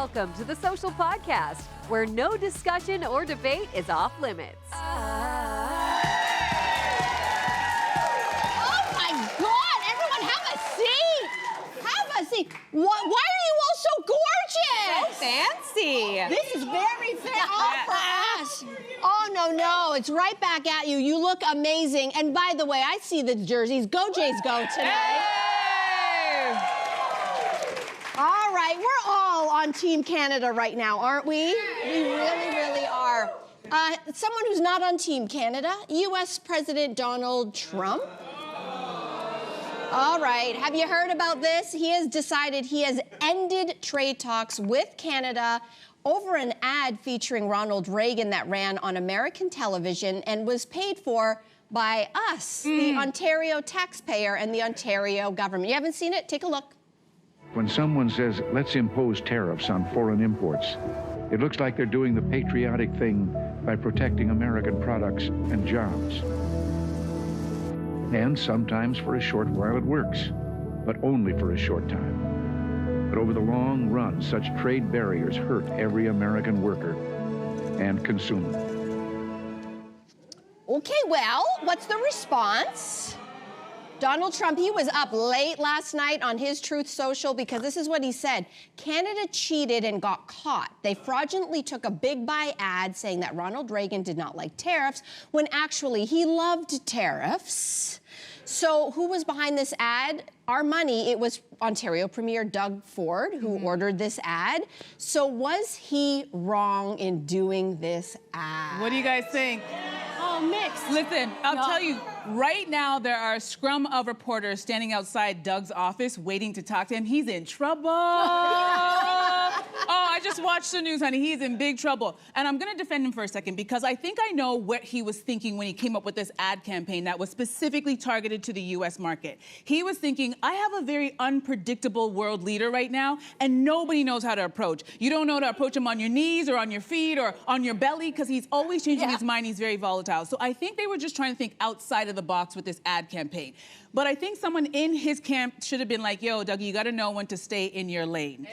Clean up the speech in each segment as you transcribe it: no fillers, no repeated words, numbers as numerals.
Welcome to the Social Podcast, where no discussion or debate is off limits. Oh my God! Everyone have a seat! Have a seat. Why are you all so gorgeous? So fancy. This is very fancy. All for us. Oh, no. It's right back at you. You look amazing. And by the way, I see the jerseys. Go Jays go tonight. Hey! All right, we're all on Team Canada right now, aren't we? We really are. Someone who's not on Team Canada, U.S. President Donald Trump. All right, have you heard about this? He has decided he has ended trade talks with Canada over an ad featuring Ronald Reagan that ran on American television and was paid for by us, the Ontario taxpayer and the Ontario government. You haven't seen it? Take a look. When someone says, let's impose tariffs on foreign imports, it looks like they're doing the patriotic thing by protecting American products and jobs. And sometimes for a short while it works, but only for a short time. But over the long run, such trade barriers hurt every American worker and consumer. Okay, well, what's the response? Donald Trump, he was up late last night on his Truth Social because this is what he said. Canada cheated and got caught. They fraudulently took a big buy ad saying that Ronald Reagan did not like tariffs when actually he loved tariffs. So who was behind this ad? Our money. It was Ontario Premier Doug Ford who ordered this ad. So was he wrong in doing this ad? What do you guys think? Oh, mixed. Listen, I'll tell you, right now there are a scrum of reporters standing outside Doug's office waiting to talk to him. He's in trouble. Oh, I just watched the news, honey. He's in big trouble. And I'm gonna defend him for a second because I think I know what he was thinking when he came up with this ad campaign that was specifically targeted to the US market. He was thinking, I have a very unpredictable world leader right now and nobody knows how to approach. You don't know how to approach him on your knees or on your feet or on your belly because he's always changing his mind. He's very volatile. So I think they were just trying to think outside of the box with this ad campaign. But I think someone in his camp should have been like, yo, Doug, you gotta know when to stay in your lane.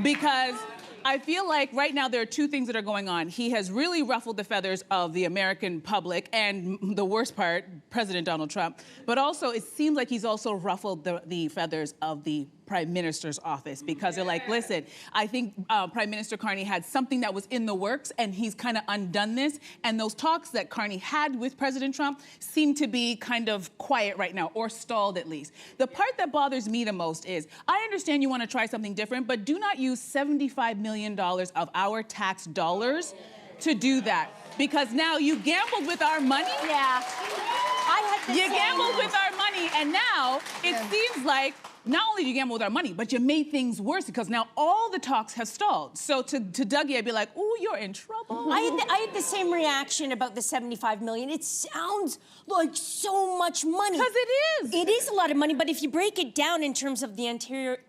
Because I feel like right now there are two things that are going on. He has really ruffled the feathers of the American public and the worst part, President Donald Trump. But also it seems like he's also ruffled the feathers of the Prime Minister's office because they're like, listen, I think Prime Minister Carney had something that was in the works and he's kind of undone this. And those talks that Carney had with President Trump seem to be kind of quiet right now, or stalled at least. The part that bothers me the most is, I understand you want to try something different, but do not use $75 million of our tax dollars to do that. Because now you gambled with our money. Yeah. You gambled with our money, and now it seems like not only do you gamble with our money, but you made things worse because now all the talks have stalled. So to Dougie, I'd be like, ooh, you're in trouble. I had the same reaction about the $75 million. It sounds like so much money. Because it is. It is a lot of money, but if you break it down in terms of the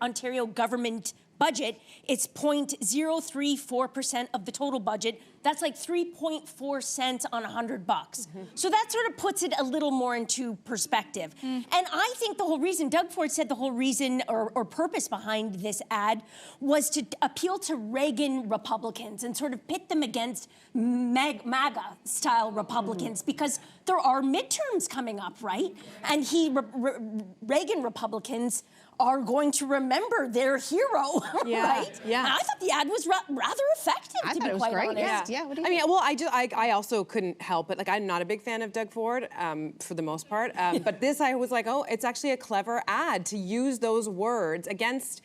Ontario government budget, it's 0.034% of the total budget. That's like 3.4 cents on $100. So that sort of puts it a little more into perspective. And I think the whole reason, Doug Ford said the whole reason or purpose behind this ad was to appeal to Reagan Republicans and sort of pit them against MAGA-style Republicans because there are midterms coming up, right? And Reagan Republicans are going to remember their hero, right? Yeah. And I thought the ad was rather effective, to be quite honest. Yeah, what do you I mean, well, I also couldn't help it. Like, I'm not a big fan of Doug Ford, for the most part. But this, I was like, oh, it's actually a clever ad to use those words against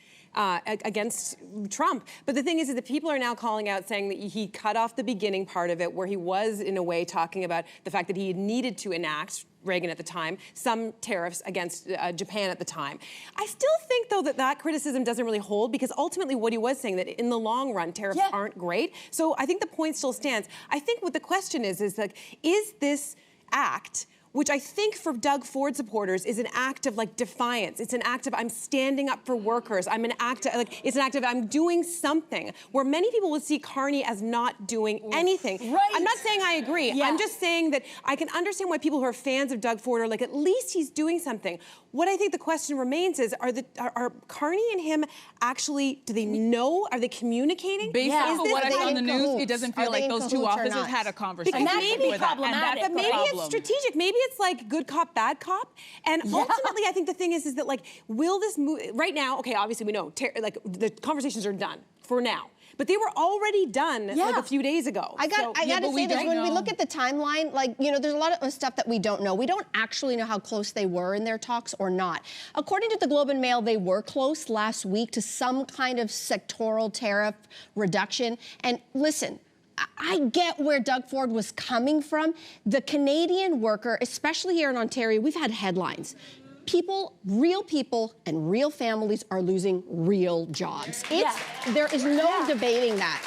Trump. But the thing is that people are now calling out saying that he cut off the beginning part of it where he was, in a way, talking about the fact that he needed to enact, Reagan at the time, some tariffs against Japan at the time. I still think, though, that criticism doesn't really hold because ultimately what he was saying, that in the long run, tariffs aren't great. So I think the point still stands. I think what the question is like, is this act which I think for Doug Ford supporters is an act of like defiance. It's an act of I'm standing up for workers. It's an act of I'm doing something. Where many people would see Carney as not doing anything. Right. I'm not saying I agree. Yeah. I'm just saying that I can understand why people who are fans of Doug Ford are like, at least he's doing something. What I think the question remains is, are Carney and him actually, do they know? Are they communicating? Based Yeah. on what I saw on the news, cahoots? it doesn't Are feel they like in those two cahoots or officers not? had a conversation. And that may be with that, problematic. and But that's the maybe it's problem. strategic. Maybe it's like good cop, bad cop. And ultimately, I think the thing is that like, will this move right now? Okay, obviously we know like the conversations are done for now, but they were already done like a few days ago. I got to say this, when we look at the timeline, like, you know, there's a lot of stuff that we don't know. We don't actually know how close they were in their talks or not. According to the Globe and Mail, they were close last week to some kind of sectoral tariff reduction. And listen, I get where Doug Ford was coming from. The Canadian worker, especially here in Ontario, we've had headlines. Real people and real families are losing real jobs. There is no debating that.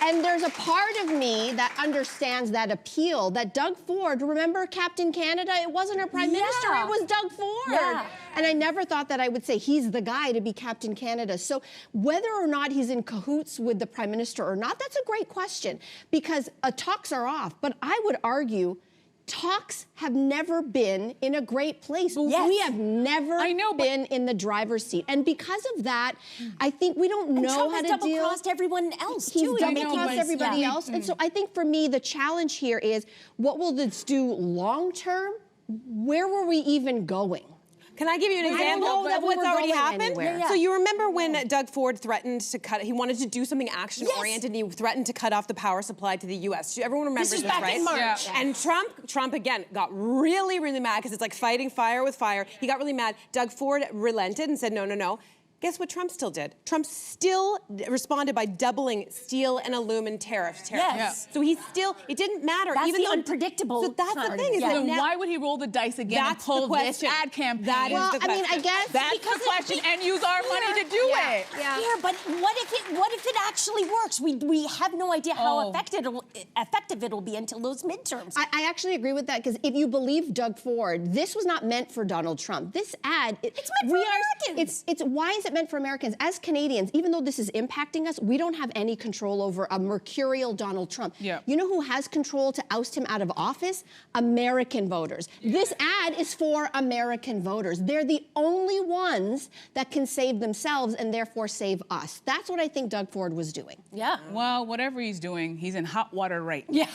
And there's a part of me that understands that appeal, that Doug Ford, remember Captain Canada? It wasn't our prime minister, it was Doug Ford. Yeah. And I never thought that I would say he's the guy to be Captain Canada. So whether or not he's in cahoots with the prime minister or not, that's a great question, because talks are off. But I would argue talks have never been in a great place. Yes. We have never been in the driver's seat. And because of that, I think we don't know Trump how has to deal. double-crossed everyone else, He's too. double-crossed everybody else. And so I think for me, the challenge here is, what will this do long-term? Where were we even going? Can I give you an example of what's already happened? So you remember when Doug Ford threatened to he wanted to do something action-oriented, and he threatened to cut off the power supply to the U.S. Everyone remembers this, back right? in March. Yeah. And Trump again got really, really mad, because it's like fighting fire with fire. He got really mad. Doug Ford relented and said, no, no, no. Guess what Trump still did? Trump still responded by doubling steel and aluminum tariffs. Yes. So it didn't matter. That's even the though, unpredictable So that's part the of thing it. is Yeah. that So now, why would he roll the dice again and That's pull the this question. ad campaign? That is the question. I guess That's because the question, and use our money to do it. Yeah, but what if it actually works? We have no idea how effective it'll be until those midterms. I actually agree with that, because if you believe Doug Ford, this was not meant for Donald Trump. This ad, it's meant for Americans. It's why is it meant for Americans? As Canadians, even though this is impacting us, we don't have any control over a mercurial Donald Trump. Yeah. You know who has control to oust him out of office? American voters. This ad is for American voters. They're the only ones that can save themselves and therefore save us. That's what I think Doug Ford was doing. Yeah. Well, whatever he's doing, he's in hot water right now. Yeah.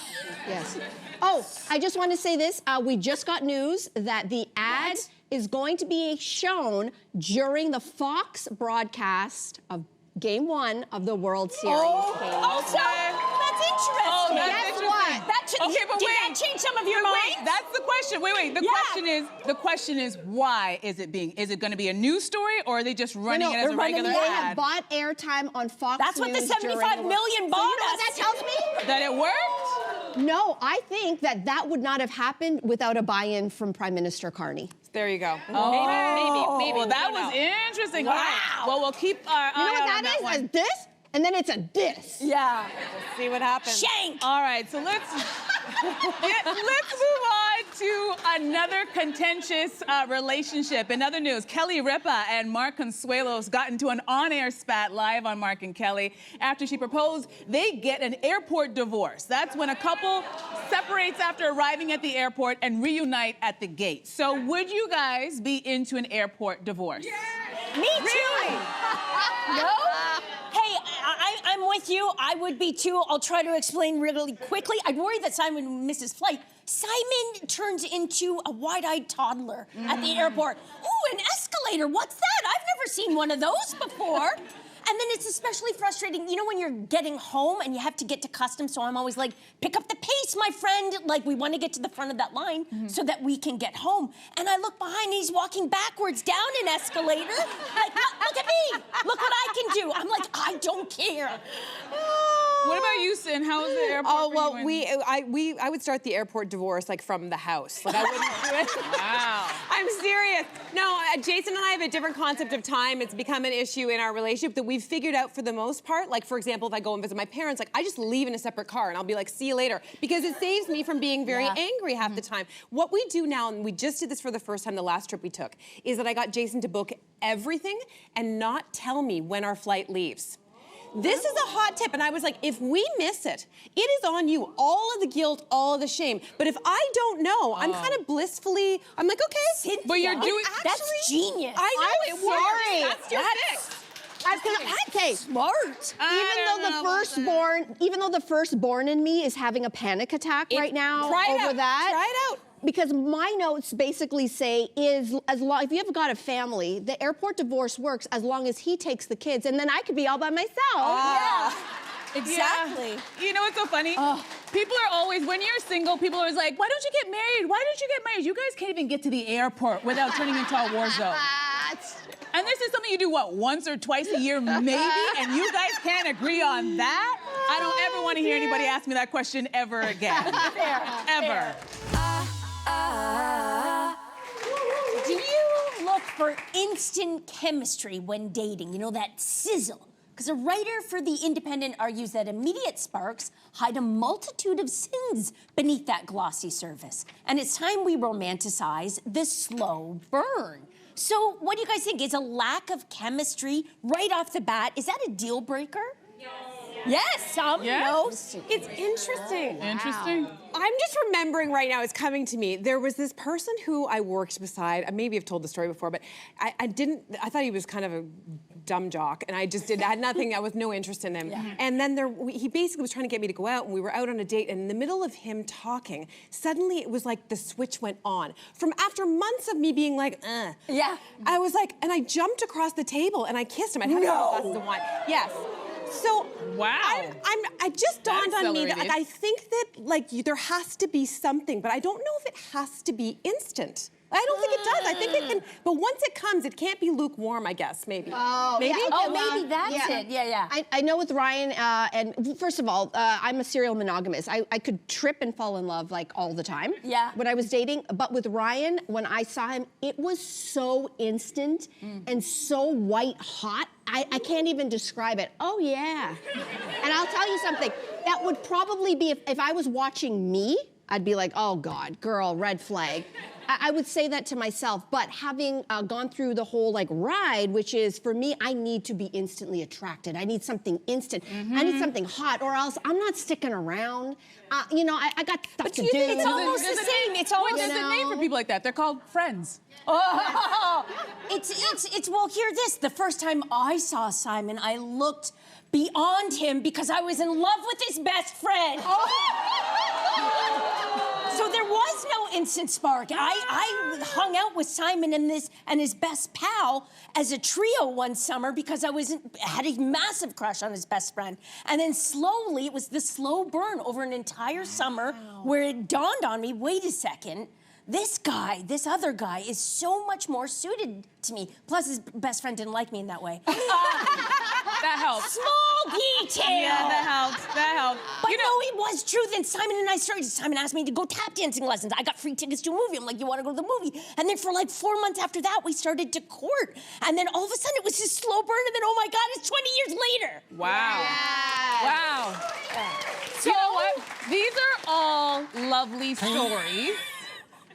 Yes. Oh, I just want to say this. We just got news that the ad is going to be shown during the Fox broadcast of Game 1 of the World Series. That's interesting. Oh, that's Guess interesting. what? Did that change some of your mind? That's the question. Wait. The question is, why is it going to be a news story, or are they just running it as a regular They have ad? bought airtime on Fox That's what the News 75 million bought So you know what that us. tells me? That it worked? No, I think that would not have happened without a buy-in from Prime Minister Carney. there you go. Maybe. Maybe. Well, that was interesting. Wow. All right. Well, we'll keep our You know eye what out on that that is? one. A this, and then it's a this. Yeah. See what happens. Shank. All right, so let's move on to another contentious relationship. In other news, Kelly Ripa and Mark Consuelos got into an on-air spat live on Mark and Kelly after she proposed they get an airport divorce. That's when a couple separates after arriving at the airport and reunite at the gate. So would you guys be into an airport divorce? Me too. Really? No? Hey, I'm with you. I would be too. I'll try to explain really quickly. I'd worry that Simon would miss his flight. Simon turns into a wide-eyed toddler at the airport. Ooh, an escalator. What's that? I've never seen one of those before. And then it's especially frustrating, you know, when you're getting home and you have to get to customs, so I'm always like, pick up the pace, my friend. Like, we want to get to the front of that line so that we can get home. And I look behind and he's walking backwards down an escalator. Like, look at me. Look what I can do. I'm like, I don't care. What about you, Sin? How was the airport? Oh, for well, you I would start the airport divorce like from the house. Like I wouldn't do it. Wow. I'm serious. No, Jason and I have a different concept of time. It's become an issue in our relationship that we've figured out for the most part. Like, for example, if I go and visit my parents, like I just leave in a separate car and I'll be like, see you later. Because it saves me from being very angry half the time. What we do now, and we just did this for the first time the last trip we took, is that I got Jason to book everything and not tell me when our flight leaves. This is a hot tip, and I was like, if we miss it, it is on you. All of the guilt, all of the shame. But if I don't know, I'm kind of blissfully, I'm like, okay. Cynthia, But you're doing- that's genius. I know I'm it works. sorry. That's your fix. Okay. Smart. Even though the firstborn in me is having a panic attack right now over that. Try it out. Because my notes basically say if you have got a family, the airport divorce works as long as he takes the kids, and then I could be all by myself. Yeah. Exactly. Yeah. You know what's so funny? People are always, when you're single, people are always like, why don't you get married? Why don't you get married? You guys can't even get to the airport without turning into a war zone. And this is something you do, once or twice a year, maybe? And you guys can't agree on that? I don't ever want to hear anybody ask me that question ever again. Ever. Do you look for instant chemistry when dating? You know, that sizzle? Because a writer for The Independent argues that immediate sparks hide a multitude of sins beneath that glossy surface. And it's time we romanticize the slow burn. So what do you guys think? Is a lack of chemistry right off the bat, is that a deal breaker? Yes, some, Yes. no. It's interesting. Interesting. I'm just remembering right now, it's coming to me. There was this person who I worked beside. Maybe I've told the story before, but I thought he was kind of a dumb jock, and I had nothing, I was no interest in him. Yeah. And then he basically was trying to get me to go out, and we were out on a date, and in the middle of him talking, suddenly it was like the switch went on. From after months of me being like, Yeah. I was like, and I jumped across the table and I kissed him. I'd had a couple glasses of wine. Yes. So Wow. I just dawned That on me that accelerated. I think that there has to be something, but I don't know if it has to be instant. I don't think it does. I think it can, but once it comes, it can't be lukewarm, I guess, maybe. Oh, maybe? yeah, Oh, okay, well, maybe that's it. Yeah. I know with Ryan, and first of all, I'm a serial monogamous. I could trip and fall in love like all the time. Yeah. When I was dating, but with Ryan, when I saw him, it was so instant and so white hot. I can't even describe it. Oh yeah. And I'll tell you something. That would probably be if I was watching me, I'd be like, oh God, girl, red flag. I would say that to myself, but having gone through the whole ride, which is for me, I need to be instantly attracted. I need something instant. I need something hot, or else I'm not sticking around. I got stuff to do. It's almost the same. It's almost There's a name for people like that. They're called friends. Oh, it's well, hear this. The first time I saw Simon, I looked beyond him because I was in love with his best friend. So there was no instant spark. I hung out with Simon and his best pal as a trio one summer because I had a massive crush on his best friend. And then slowly, it was the slow burn over an entire summer where it dawned on me, wait a second, this other guy is so much more suited to me. Plus, his best friend didn't like me in that way. That helps. Small detail. Yeah, that helps. That helps. But no, it was true. Then Simon asked me to go tap dancing lessons. I got free tickets to a movie. I'm like, you want to go to the movie? And then for 4 months after that, we started to court. And then all of a sudden, it was this slow burn. And then, oh my God, it's 20 years later. Wow. Yes. Wow. So, you know what? These are all lovely stories.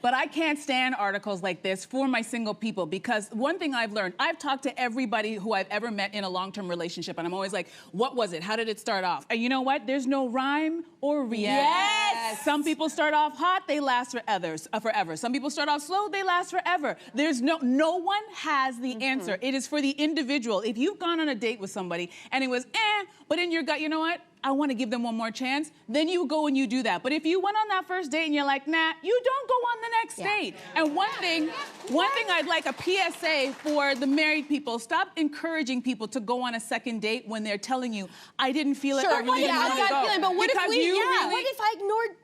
But I can't stand articles like this for my single people because one thing I've learned, I've talked to everybody who I've ever met in a long-term relationship, and I'm always like, what was it? How did it start off? And you know what? There's no rhyme or reason. Yes! Some people start off hot, they last forever. Some people start off slow, they last forever. There's no one has the answer. It is for the individual. If you've gone on a date with somebody and it was but in your gut, you know what? I want to give them one more chance, then you go and you do that. But if you went on that first date and you're like, nah, you don't go on the next date. And one thing I'd like a PSA for the married people, stop encouraging people to go on a second date when they're telling you, I didn't feel it, I really didn't want to go. Feeling, but what because if we, What if I ignored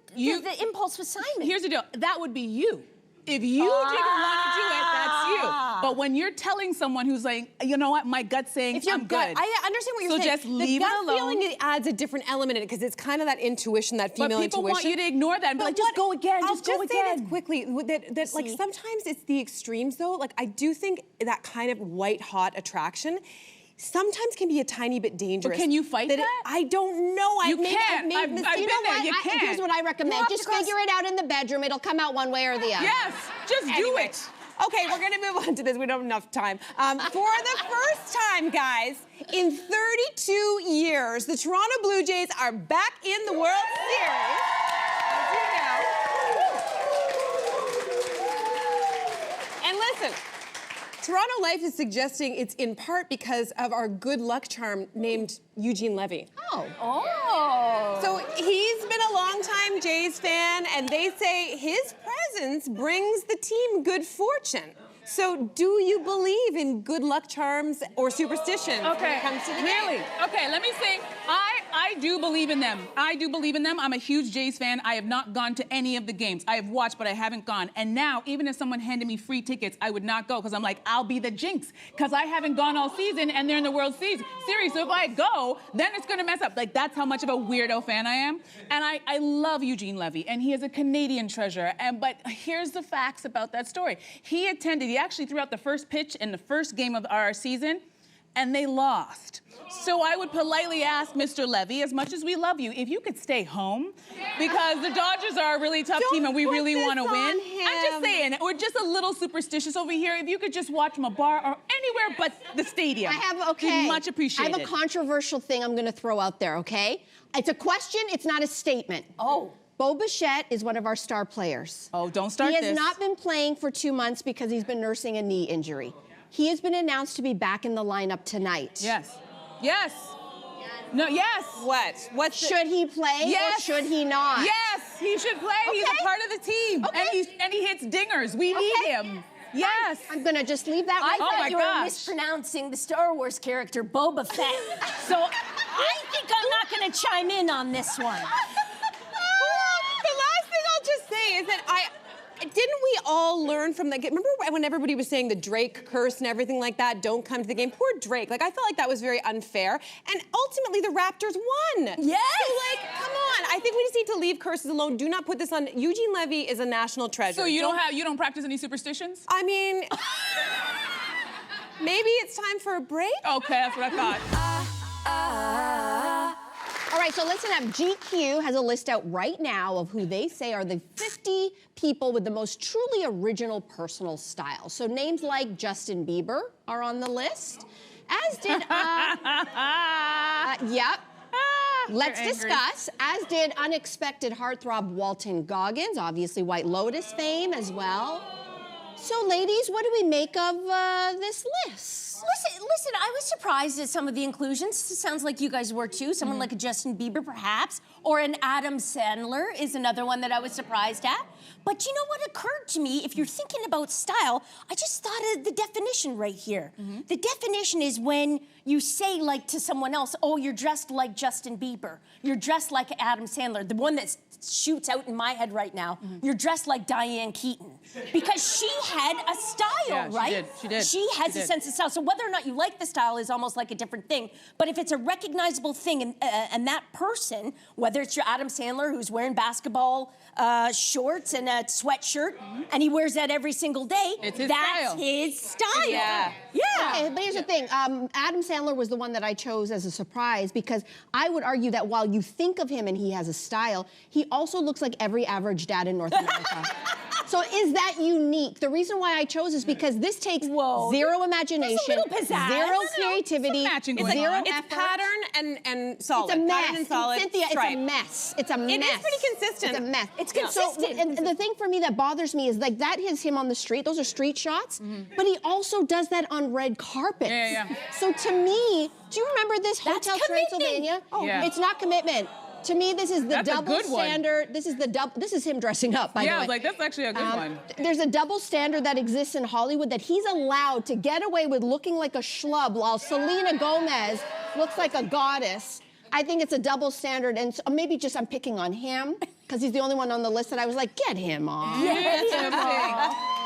the impulse with Simon? Here's the deal, that would be you. If you didn't want to do it, that's you. But when you're telling someone who's like, you know what, my gut's saying I'm good. I understand what you're saying. So just leave it alone. The gut feeling, it adds a different element in it because it's kind of that intuition, that female intuition. But people want you to ignore that and be like, just go again, I'll just go again. say this quickly, that like sometimes it's the extremes though. Like I do think that kind of white hot attraction sometimes can be a tiny bit dangerous. But can you fight that? I don't know. You can't. I've been there. You can't. Here's what I recommend. Just figure it out in the bedroom. It'll come out one way or the other. Yes, just do it. Okay, we're gonna move on to this. We don't have enough time. For the first time, guys, in 32 years, the Toronto Blue Jays are back in the World Series. As you know. And listen, Toronto Life is suggesting it's in part because of our good luck charm named Eugene Levy. Oh. So he's been a longtime Jays fan, and they say his presence brings the team good fortune. So do you believe in good luck charms or superstitions when it comes to the really? game? Okay, let me say, I do believe in them. I do believe in them. I'm a huge Jays fan. I have not gone to any of the games. I have watched, but I haven't gone. And now, even if someone handed me free tickets, I would not go because I'm like, I'll be the jinx because I haven't gone all season and they're in the World Series. So if I go, then it's going to mess up. Like, that's how much of a weirdo fan I am. And I love Eugene Levy, and he is a Canadian treasure. But here's the facts about that story. He actually threw out the first pitch in the first game of our season, and they lost. So I would politely ask Mr. Levy, as much as we love you, if you could stay home, because the Dodgers are a really tough team and we really want to win. I'm just saying, we're just a little superstitious over here. If you could just watch from a bar or anywhere but the stadium. Be much appreciated. I have a controversial thing I'm going to throw out there, okay? It's a question, it's not a statement. Oh. Bo Bichette is one of our star players. Oh, don't start this. He has not been playing for 2 months because he's been nursing a knee injury. He has been announced to be back in the lineup tonight. Yes. Yes. No, yes. What? Should he play or should he not? Yes, he should play. Okay. He's a part of the team. Okay. And he hits dingers. We need him. Yes. I'm going to just leave that I right thought there. you were mispronouncing the Star Wars character Boba Fett. So I think I'm not going to chime in on this one. The last thing I'll just say is that didn't we all learn from the game? Remember when everybody was saying the Drake curse and everything like that? Don't come to the game. Poor Drake. Like, I felt like that was very unfair. And ultimately, the Raptors won. Yes. So, like, come on. I think we just need to leave curses alone. Do not put this on. Eugene Levy is a national treasure. So you don't practice any superstitions? I mean, maybe it's time for a break. Okay, that's what I thought. All right, so listen up. GQ has a list out right now of who they say are the 50 people with the most truly original personal style. So names like Justin Bieber are on the list, as did, yep. Let's discuss, as did unexpected heartthrob Walton Goggins, obviously White Lotus fame as well. So, ladies, what do we make of this list? Listen, I was surprised at some of the inclusions. It sounds like you guys were too. Someone like a Justin Bieber, perhaps, or an Adam Sandler is another one that I was surprised at. But you know what occurred to me? If you're thinking about style, I just thought of the definition right here. The definition is when you say, like, to someone else, oh, you're dressed like Justin Bieber. You're dressed like Adam Sandler. The one that shoots out in my head right now, you're dressed like Diane Keaton. Because she had a style, right? She did. She has a sense of style. So whether or not you like the style is almost like a different thing. But if it's a recognizable thing and that person, whether it's your Adam Sandler who's wearing basketball shorts and a sweatshirt, and he wears that every single day, it's his that's style. his style. Yeah. Okay, but here's the thing. Adam Sandler was the one that I chose as a surprise because I would argue that while you think of him and he has a style, he also looks like every average dad in North America. So is that unique? The reason why I chose is because this takes zero imagination, There's a little pizzazz. zero creativity, zero It's effort. pattern and solid. It's a mess. Pattern and solid. Cynthia, stripe. it's a mess. It's a mess. It is pretty consistent. It's a mess. It's consistent. So, and the thing for me that bothers me is like that is him on the street. Those are street shots. But he also does that on red carpets. Yeah. So to me, do you remember this That's Hotel commitment. Transylvania? Oh, yeah. It's not commitment. To me, this is the That's a double good one. standard. This is him dressing up, by the way. Yeah, I was like, that's actually a good one. There's a double standard that exists in Hollywood that he's allowed to get away with looking like a schlub while Selena Gomez looks like a goddess. I think it's a double standard, and so maybe just I'm picking on him because he's the only one on the list that I was like, get him off.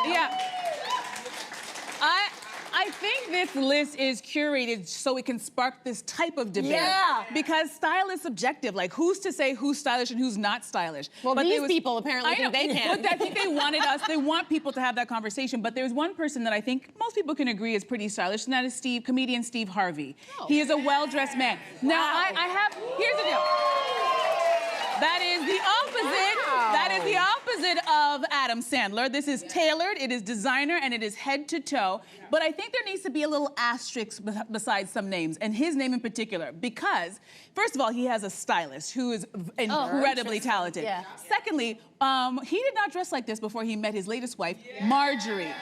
Yeah. think this list is curated so it can spark this type of debate. Yeah. Because style is subjective. Like, who's to say who's stylish and who's not stylish? Well, these people apparently think they can. But I think they wanted us, they want people to have that conversation. But there's one person that I think most people can agree is pretty stylish, and that is comedian Steve Harvey. Oh. He is a well-dressed man. Now, here's the deal. That is the opposite. Wow. That is the opposite of Adam Sandler. This is tailored, it is designer, and it is head to toe. But I think there needs to be a little asterisk besides some names, and his name in particular, because first of all, he has a stylist who is incredibly talented. Yeah. Secondly, he did not dress like this before he met his latest wife, Marjorie.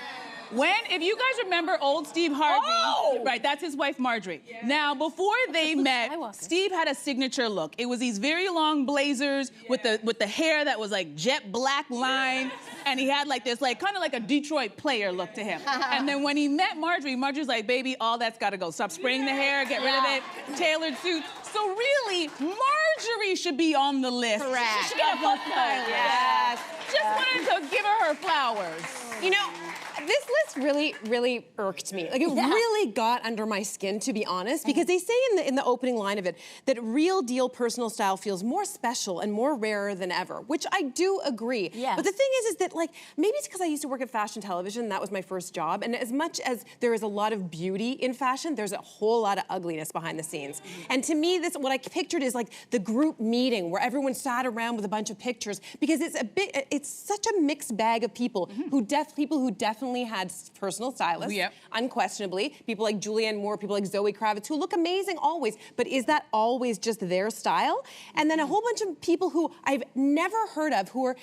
If you guys remember old Steve Harvey, right, that's his wife, Marjorie. Yeah. Now, before they met, Steve had a signature look. It was these very long blazers with the hair that was like jet black line, and he had like this, like kind of like a Detroit player look to him. And then when he met Marjorie, Marjorie's like, baby, all that's gotta go. Stop spraying the hair, get rid of it, tailored suits. So really, Marjorie should be on the list. Correct. She should get a full stylist. Yes. Just wanted to give her flowers. You know, this list really, really irked me. Like, it really got under my skin, to be honest, because they say in the opening line of it that real deal personal style feels more special and more rarer than ever, which I do agree. Yeah. But the thing is that, like, maybe it's because I used to work at fashion television. That was my first job. And as much as there is a lot of beauty in fashion, there's a whole lot of ugliness behind the scenes. And to me, what I pictured is like the group meeting where everyone sat around with a bunch of pictures, because it's such a mixed bag of people who definitely had personal stylists, unquestionably. People like Julianne Moore, people like Zoe Kravitz, who look amazing always, but is that always just their style? And then a whole bunch of people who I've never heard of, who are,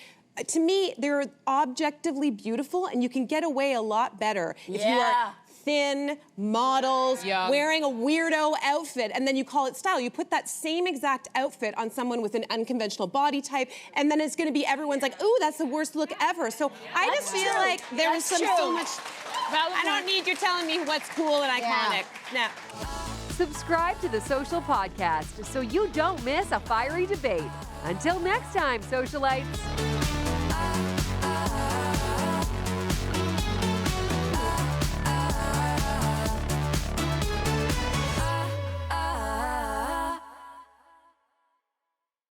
to me, they're objectively beautiful, and you can get away a lot better if you are thin, models, wearing a weirdo outfit, and then you call it style. You put that same exact outfit on someone with an unconventional body type, and then it's gonna be everyone's like, ooh, that's the worst look ever. So I just feel like there was so much, I don't need you telling me what's cool and iconic. No. Subscribe to the Social Podcast so you don't miss a fiery debate. Until next time, socialites.